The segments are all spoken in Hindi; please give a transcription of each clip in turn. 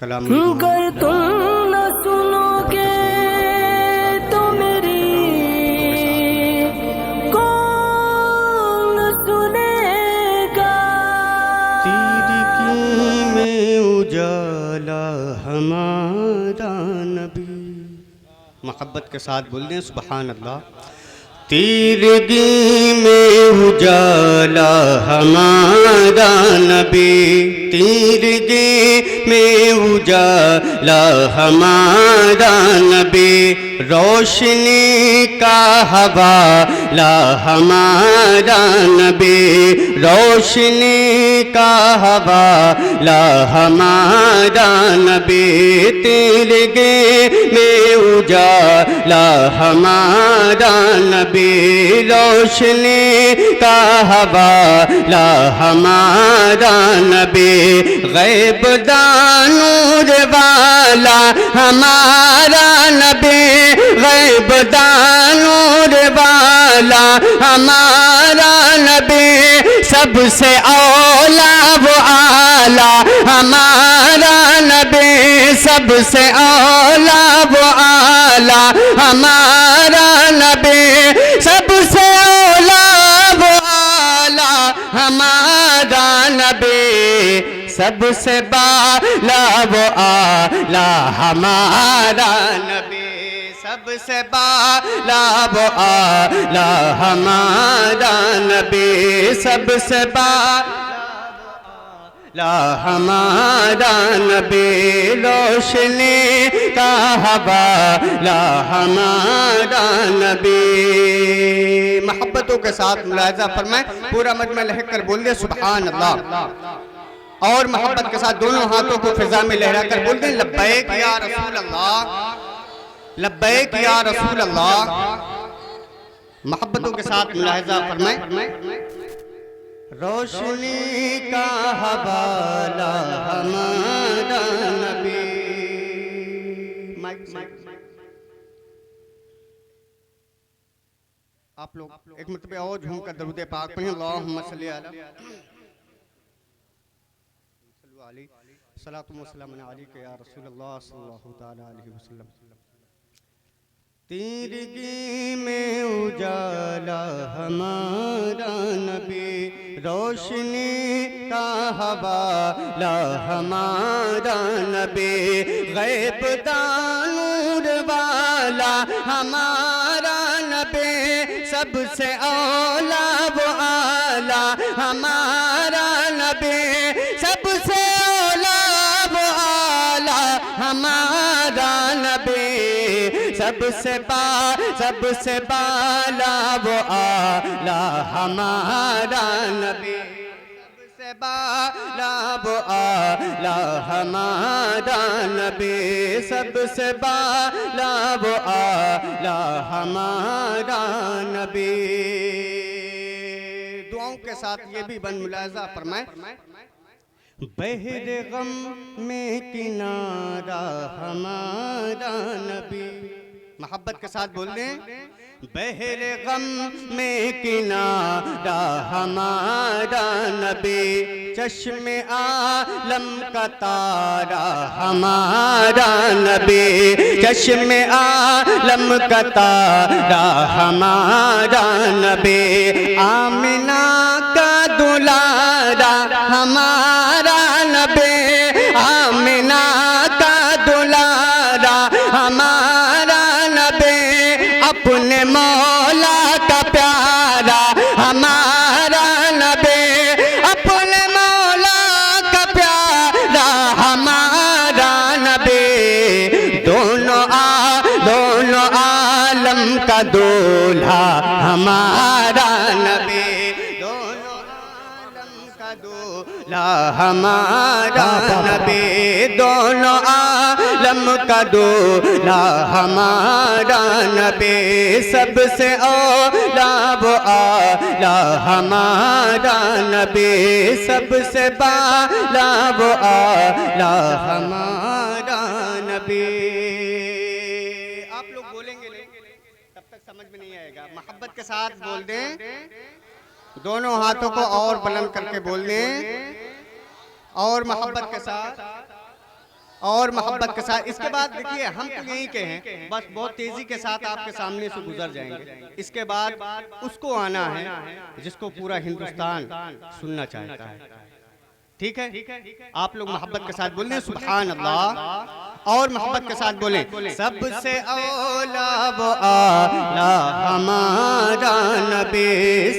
कलाम कर तुम न सुनोगे तो मेरी कौन सुनेगा। तिरकी में उजाला हमारा नबी। मोहब्बत के साथ बोल दें सुभान अल्लाह। तिरगी में उजाला हमारा नबी, तिरगी में उजाला हमारा नबी, रोशनी का हवाला हमारा नबी, रोशनी का हवाला हमारा नबी, तिरगी में उजाला हमारा नबी, रोशनी का हवाला हमारा नबी, गैब दानूर वाला हमारा नबी, गैब दानूर वाला हमारा नबी, सबसे औला वो आला हमारा नबी, सबसे औला वो आला हमारा नबी, सबसे औला वो आला हमारा नबी, सबसे बाला वो आला हमारा नबी, सबसे बाला वो आला हमारा नबी, सबसे बाला हमारा नबी, रोशनी का हवाला हमारा नबी। मोहब्बतों के साथ मुलाहिजा फरमाएं, पूरा मजमा लहक कर बोल दे सुभान अल्लाह। और मोहब्बत के साथ दोनों हाथों को फिजा में लहरा कर बोल दें लब्बैक या रसूल अल्लाह, लब्बैक या रसूल अल्लाह। मोहब्बतों के साथ मुलाहिजा फरमाएं, रोशनी का हवाला हमारा नबी। आप लोग एक मरतबा और झूम कर दरूद पाक पढ़ें, अल्लाहुम्मा सल्ली अला सलातु व सलाम अलैका या रसूल अल्लाह सल्लल्लाहु तआला अलैहि वसल्लम। तिरगी में उजाला हमारा नबी, रोशनी का हवाला हमारा नबी, गैब दानूर वाला हमारा नबी, सबसे औला वो आला हमारा नबी, सबसे औला वो आला हमारा नबी, सबसे बाला वो आला हमारा नबी, सबसे बाला वो आला हमारा नबी, सबसे बाला वो आला हमारा नबी। दुआओं के साथ ये भी बन मुलाजा फरमाएं, बहरे गम में किनारा हमारा नबी। मोहब्बत के साथ बोल दें, बहरे गम में किनारा हमारा नबी, चश्मे आलम का तारा हमारा नबी, चश्मे आलम का तारा हमारा नबी, आमिना का दुलारा हमारा नबी, आमिना का दुलारा हमारा नबी, अपने मौला का प्यारा हमारा नबी, अपने मौला का प्यारा हमारा नबी, दोनों आलम का दूल्हा हमारा नबी, दोनों आलम का दूल्हा हमारा नबी, दोनों आलम का दूल्हा हमारा नबी, सबसे औला वो आला हमारा नबी, सबसे बाला वो आला हमारा नबी। आप लोग बोलेंगे तब तक समझ में नहीं आएगा। मोहब्बत के साथ बोल दें, दोनों हाथों को और बुलंद करके बोल दें, और मोहब्बत के साथ और मोहब्बत के साथ। इसके बाद देखिए हम तो यहीं के हैं, बस बहुत तेजी के साथ आपके सामने से गुजर जाएंगे। इसके बाद उसको आना है जिसको पूरा हिंदुस्तान सुनना चाहता है। ठीक है, आप लोग मोहब्बत के साथ बोलें सुभान अल्लाह, और मोहब्बत के साथ बोलें सबसे औला वो आला हमारा नबी,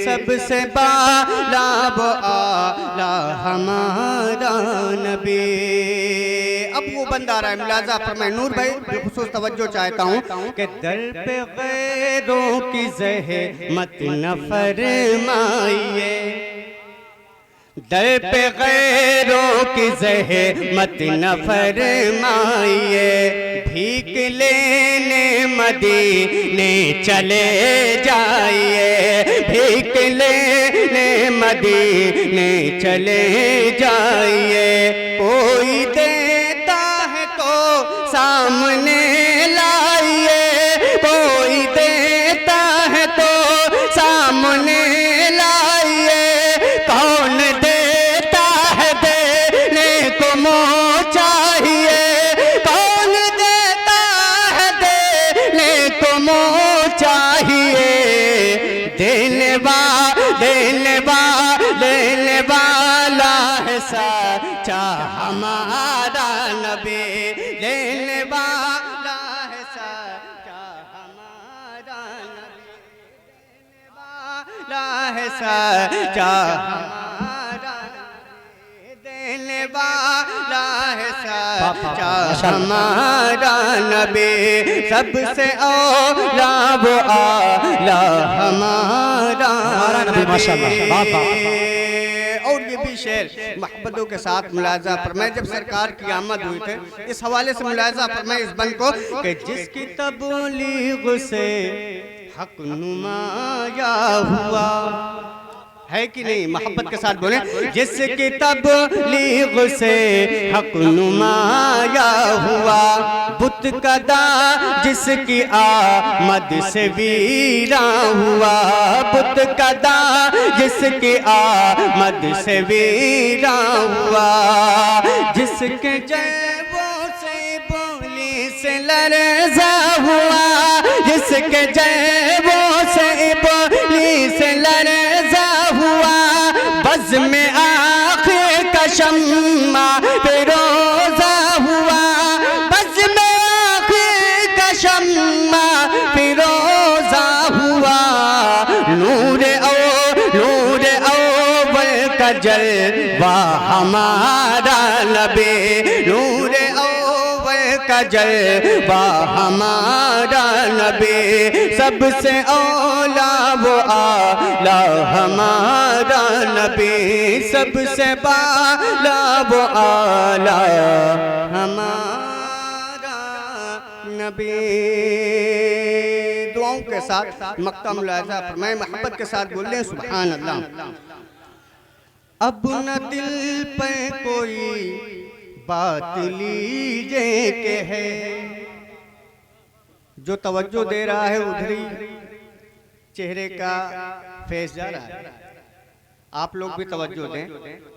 सबसे बाला वो आला हमारा नबी। अब वो बंदा आ रहा है, मुलाजा फरमाए नूर भाई, बिखुसूस तवज्जो चाहता हूँ कि दर पे गैरों की ज़हमत न फरमाइए, दर पे गैरों की ज़हमत न फरमाइए, भीख लेने मदीने चले जाइए, भीख लेने मदीने चले जाइए। कोई देता है तो सामने लाइए, कोई देता है तो सामने लाइए, कौन देता है देने को मुँह चाहिए, कौन देता है देने को मुँह चाहिए। देने वाला है सच्चा हमारा नबी, देने वाला है सच्चा हमारा नबी, देने वाला है सच्चा हमारा नबी, देने वाला है सच्चा हमारा नबी, सबसे औला वो आला हमारा नबी। माशाअल्लाह। और ये भी शेर मोहब्बतों के साथ मुलाजा फरमाए, जब सरकार की आमद हुई थे, इस हवाले से मुलाजा फरमाए इस बंद को कि जिसकी तबलीग से हक नुमाया हुआ है कि नहीं, मोहब्बत के साथ बोले जिसकी तबलीग से हक नुमाया हुआ, बुत कदा जिसकी आमद से वीरा हुआ, बुत कदा जिसकी आमद से वीरा हुआ, जिसके जैबों से बोली से लरज़ा हुआ, जिसके जैबों से बोली से लरज़ा हुआ, बज़ में आँखें का शम्मा फिरोज़ा हुआ, बज़ में आँखें का शम्मा फिरोज़ा हुआ, नूरे अव्वल का जलवा हमारा नबी, नूरे अव्वल का जलवा हमारा नबी, सबसे औला वो आला हमारा नबी, सबसे बाला वो आला हमारा नबी। दुआओं के साथ मक्ता मुलाजा फरमाए, मोहब्बत के साथ बोल रहे सुभान अल्लाह। अब न दिल पे कोई बात लीजिए के है, जो तवज्जो दे रहा है उधर ही चेहरे का फेस जा रहा है, आप लोग भी तवज्जो दें।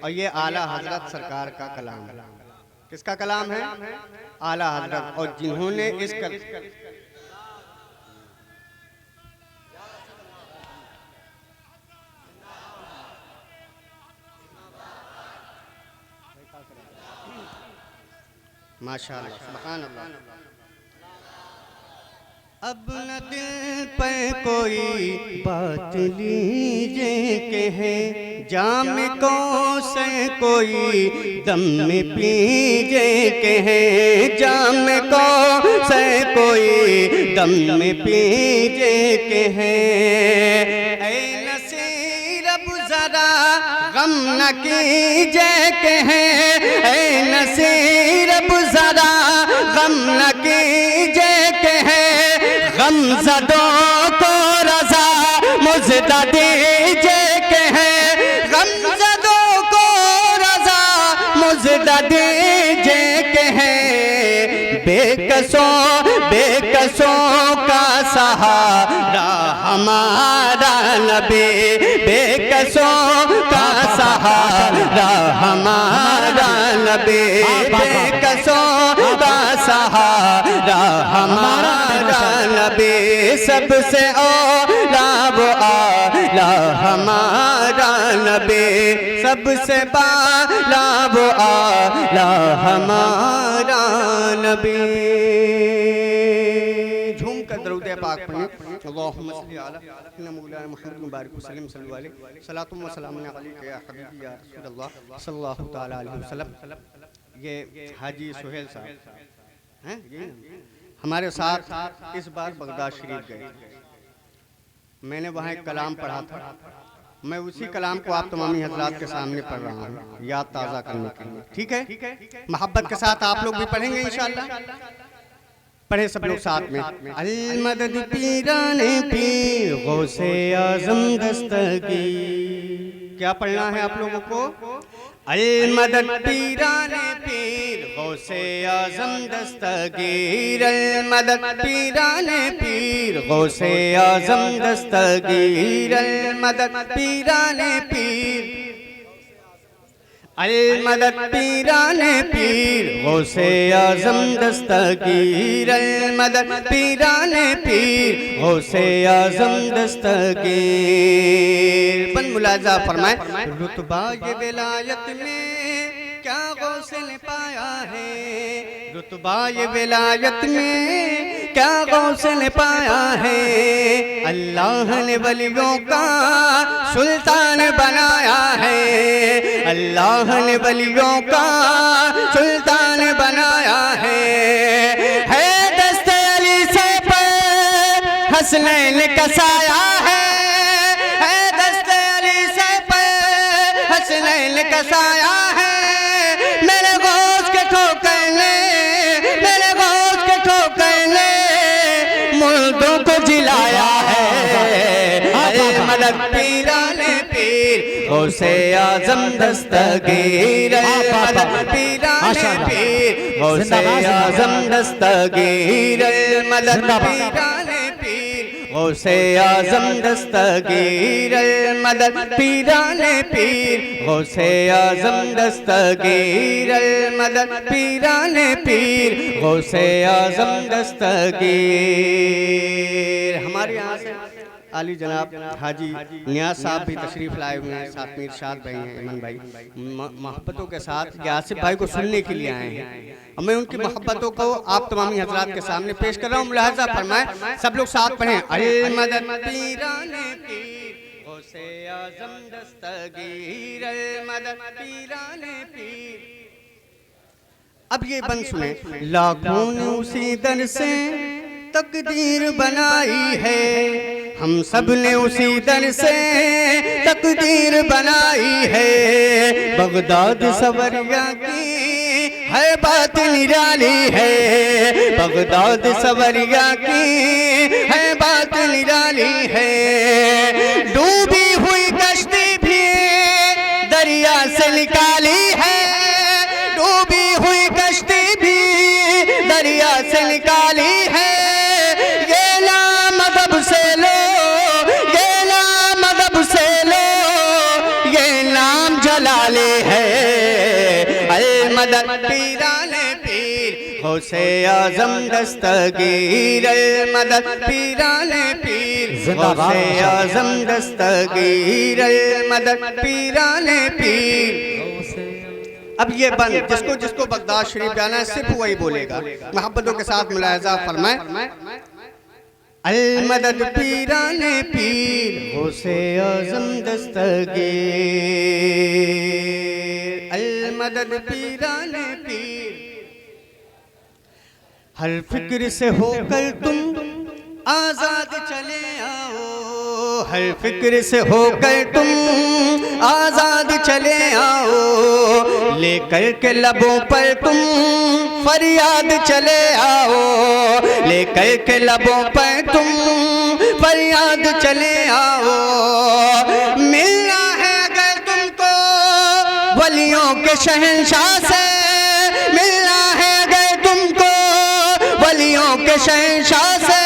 और ये आला हजरत सरकार का कलाम है, किसका कलाम है? आला हजरत, और जिन्होंने इस माशाअल्लाह सुभान अल्लाह। अब न दिल पे कोई बात लीजिए के है, जाम को से कोई दम में पीजिए के है, जाम को से कोई दम में पीजिए के है। ऐ नसीर अब जरा गम न कीजिए के है, ऐ नसीर अब जरा गम न कीजिए के है, गमज़दों को रज़ा मुज़दा दीजिए के है, गमज़दों को रज़ा मुज़दा दीजिए के है। बेकसों का सहारा हमारा नबी, बेकसों का सहारा हमारा नबी, बेकसों सबसे औला वो आला हमारा नबी, सबसे बाला वो आला हमारा नबी। झूम कर दरूद पाक पढ़ें। अल्लाहुम्मा सल्ली अला मौलाना मुहम्मद मुबारक वसल्लम सल्लल्लाहु अलैहि सलातुम व सलामुन अलैका या हबीबी या रसूलल्लाह सल्लल्लाहु तआला अलैहि वसल्लम। ये हाजी सुहेल साहब हैं, हमारे साथ इस बार बगदाद शरीफ गए। मैंने वहाँ एक कलाम पढ़ा था, मैं उसी कलाम को आप तमामी हजरात के सामने पढ़ रहा हूँ याद ताज़ा करने के लिए। ठीक है, मोहब्बत के साथ आप लोग भी पढ़ेंगे इंशाअल्लाह। पढ़े सब लोग साथ में। अल मदद पीराने पीर गौसे आज़म दस्तगीर। क्या पढ़ना है आप लोगों को? अल मदद पीराने पीर गौसे आज़म दस्तगीर, अल मदद पीराने पीर गौसे आज़म दस्तगीर, अल मदद पीराने पीर, अल मदद पीराने पीर गौसे आज़म दस्तगीर, अल मदद पीराने पीर गौसे आज़म दस्तगीर। बन मुलाजा फरमाए, रुतबा ये विलायत में क्या गौसे ने पाया है, रुतबा ये विलायत में क्या गौसे ने पाया है। अल्लाह ने वलियों का सुल्तान बनाया है, अल्लाह ने वलियों का सुल्तान बनाया है दस्ते अली से पर हसनैन कसाया है दस्ते अली से पर हसनैन कसाया है। मेरे गौस के ठोकर ने, मेरे गौस के ठोकर ने मुर्दों को जिलाया है। मदद पीराने पीर गौसे आज़म दस्तगीर, मदद पीराने पीर गौसे आज़म दस्तगीर, मदद पीराने पीर गौसे आज़म दस्तगीर, मदद पीराने पीर गौसे आज़म दस्तगीर, मदद पीराने पीर गौसे आज़म दस्तगीर। हमारे यहाँ से आली जनाब हाजी नियाज साहब भी तशरीफ़ लाए हुए हैं, साथ में इरशाद भाई हैं, इमन भाई मोहब्बतों के साथ आसिफ भाई को सुनने के लिए आए हैं। और मैं उनकी मोहब्बतों को आप तमामी हजरात के सामने पेश कर रहा हूँ। मुलाहजा फरमाएं, सब लोग साथ पढ़ें। अल मदद पीराने पीर गौसे आज़म दस्तगीर, अल मदद पीराने पीर। अब ये बंद सुने, लाखों ने उसी दर से तकदीर बनाई है, हम सब ने उसी दर से तकदीर बनाई है। बगदाद सवरिया की है बात निराली है, बगदाद सवरिया की है बात निराली है। डूबी हुई कश्ती भी दरिया से निकाली है, डूबी हुई कश्ती भी दरिया से निकाली है। मदद पीराने पीर गौसे आज़म दस्तगीर, मदद पीराने पीर गौसे आज़म दस्तगीर, मदद पीराने पीर। अब ये बंद जिसको जिसको बगदाद शरीफ जाना है सिर्फ वही बोलेगा। मोहब्बतों के साथ मुलाहजा फरमाए, अल मदद पीराने पीर गौसे आज़म दस्तगीर, अल मदद पीराने पीर। हर फिक्र से होकर तुम आजाद चले आओ, हर फिक्र से होकर तुम आजाद चले आओ। लेकर के लबों पर तुम फरियाद चले आओ, लेकर के लबों पर तुम फरियाद चले आओ। मिलना है अगर तुमको वलियों के शहंशाह से, मिलना है अगर तुमको वलियों के शहंशाह से।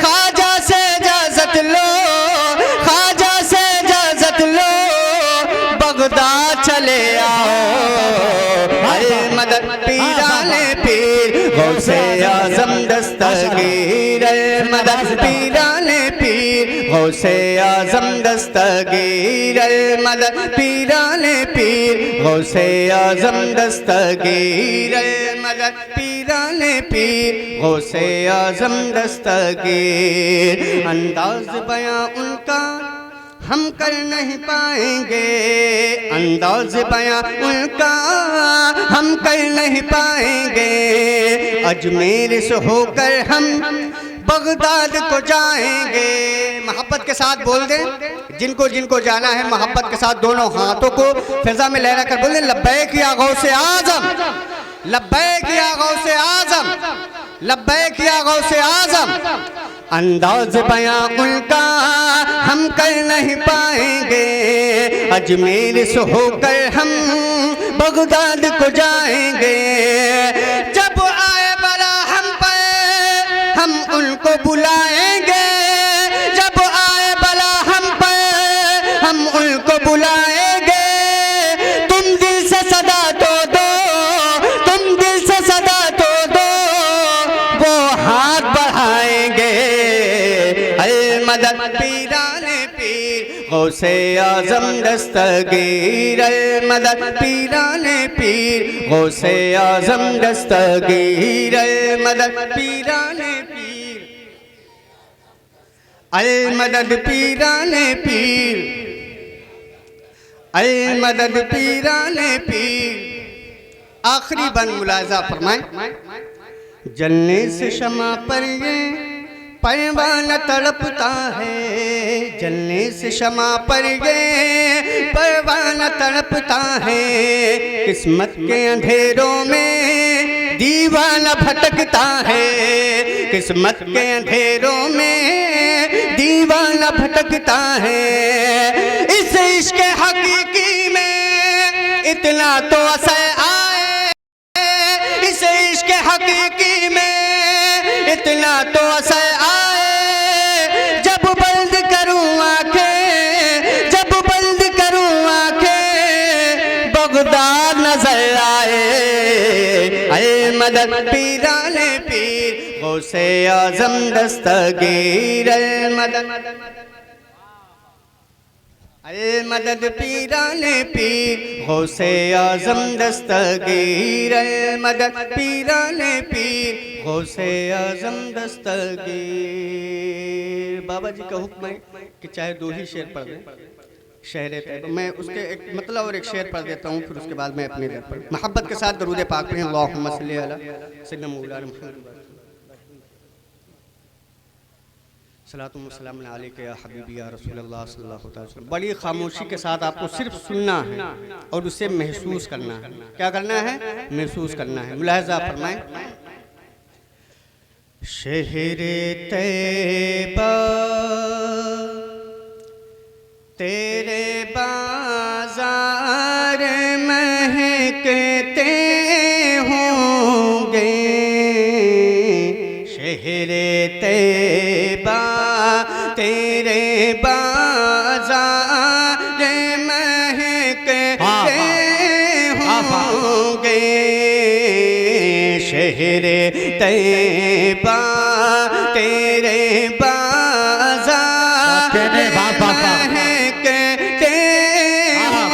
ख्वाजा से इजाजत लो, ख्वाजा से इजाजत लो, बगदाद चले आओ। अरे मदद पीराने पीर गौसे आज़म दस्तगीर, मदद पीराने पीर गौसे आजम दस्तगीर मदद पीराने पीर गौसे आजम दस्तगीर मदद पीराने पीर गौसे आजम दस्तगीर। अंदाज बयां उनका हम कर नहीं पाएंगे, अंदाज बयां उनका हम कर नहीं पाएंगे। अजमेर से होकर हम बगदाद को जाएंगे। मोहब्बत के साथ बोल दें, जिनको जिनको जाना है मोहब्बत के साथ दोनों हाथों को फिजा में लहरा कर बोल दें, लब्बैक या गौसे आजम, लब्बैक या गौसे आजम, लब्बैक या गौसे आजम। अंदाज बयां उनका हम कर नहीं पाएंगे, अजमेर से होकर हम बगदाद को जाएंगे। जब आए बला हम पर हम उनको बुलाएंगे, जब आए बला हम पर हम उनको बुलाएंगे। तुम दिल से सदा तो दो, तुम दिल से सदा तो दो, वो हाथ बढ़ाएंगे। मदद पीराने पीर गौसे आजम दस्तगीर मदद पीराने पीर गौसे आजम दस्तगीर मदद पीराने पीर अल मदद पीराने पीर अल मदद पीराने पीर। आखिरी बंद मुलाजा फरमाएं, जलने से शमा पर ये परवाना तड़पता है, जलने से शमा पर ये परवाना तड़पता है। किस्मत के अंधेरों में दीवाना भटकता है, किस्मत के अंधेरों में दीवाना भटकता है। इस इश्क हकीकी में इतना तो असर आए, इस इश्क हकीकी में इतना तो असर आए। जब बंद करूं आंखें, जब बंद करूं आंखें, बगदाद नजर आए। अल मदद पीराने पीर गौसे आजम दस्तगीर मदद अल मदद पीराने पीर गौसे आजम दस्तगीर मदद पीराने पीर गौसे आजम दस्तगीर। बाबा जी का हुक्म है कि चाहे दो ही शेर पढ़ दें, शेर तैयब मैं उसके एक मतलब और एक शेर पढ़ देता हूँ, फिर उसके बाद मैं अपने दर पर मोहब्बत के साथ दरूद पाक पढ़ें। अल्लाहुम्मा सल्ली अला सय्यिदना मौलाना मुहम्मद सलातुम व सलाम अलैका या हबीबी या रसूलल्लाह सल्लल्लाहु अलैहि वसल्लम। बड़ी खामोशी के साथ आपको सिर्फ सुनना है और उसे महसूस करना है। क्या करना है? महसूस करना है। मुलाहजा फरमाएं, शहरे तैयबा तेरे बाजार महकते होंगे, शहरे तैयबा तेरे बाजार महकते होंगे, शहरे तैयबा तेरे बाजार महकते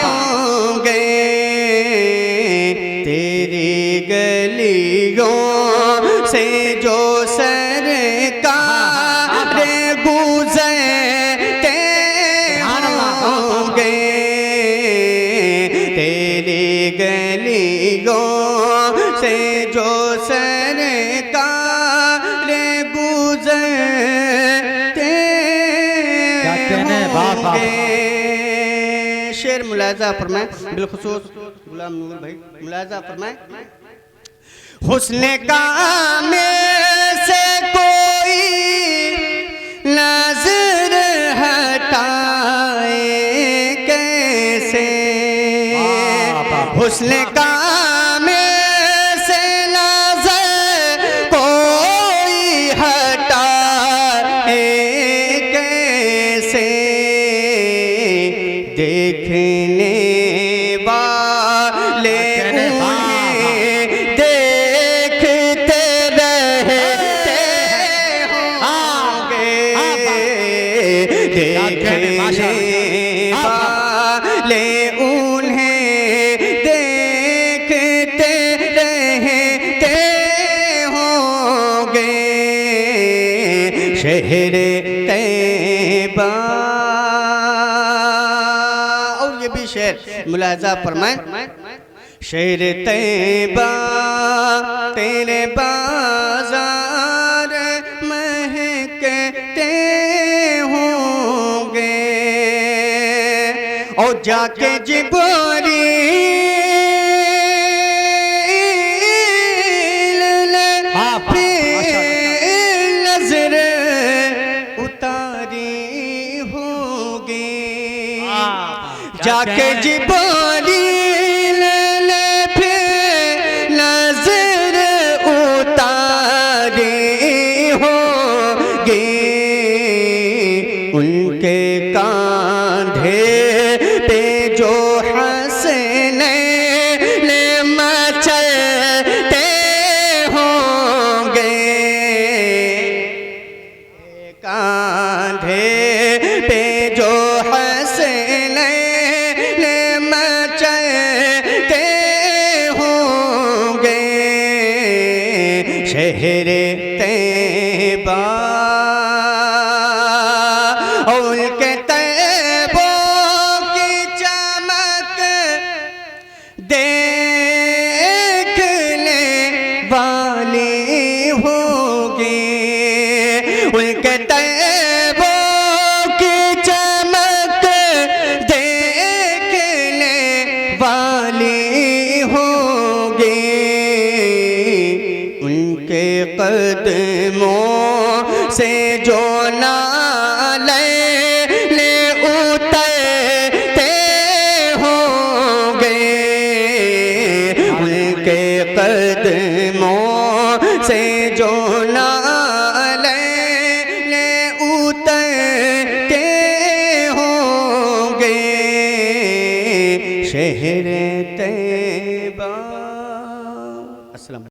होंगे। तेरी गलियों से जो सरकार गुजरते होंगे, तेरी गलियों से जो सरकार गुजरते होंगे। शेर मुलाजा फरमाएं, बिलखुसूस गुलाम नूर भाई मुलाजा फरमाएं। हुस्न कामिल से कोई नजर हटाए कैसे, हुस्न कामिल से नजर कोई हटाए कैसे, देखने वाले उन्हें देखते रह देखने वाले उन्हें देखते रहते होंगे। शहर तैयबा, और ये भी शेर मुलाजा फरमाएं। शहर तैयबा तेरे बाजार महकते होंगे, और जाके जिब्रील ने नजर उतारी होगी। जाके जिब्रील ने फिर नजर उतारी होगी। उनके कांधे पे जो हंसने ने मचलते होंगे। कांधे पे जो हंसने ने मचलते होंगे। शहर तैयबा उनके तैयबों की चमक देखने वाली होगी। उनके तैयबों की चमक देखने वाली होगी। उनके कदमों से जो नाले ले उतरते होंगे। उनके कदमों से जो नाले ले उतरते होंगे। शहर तैयबा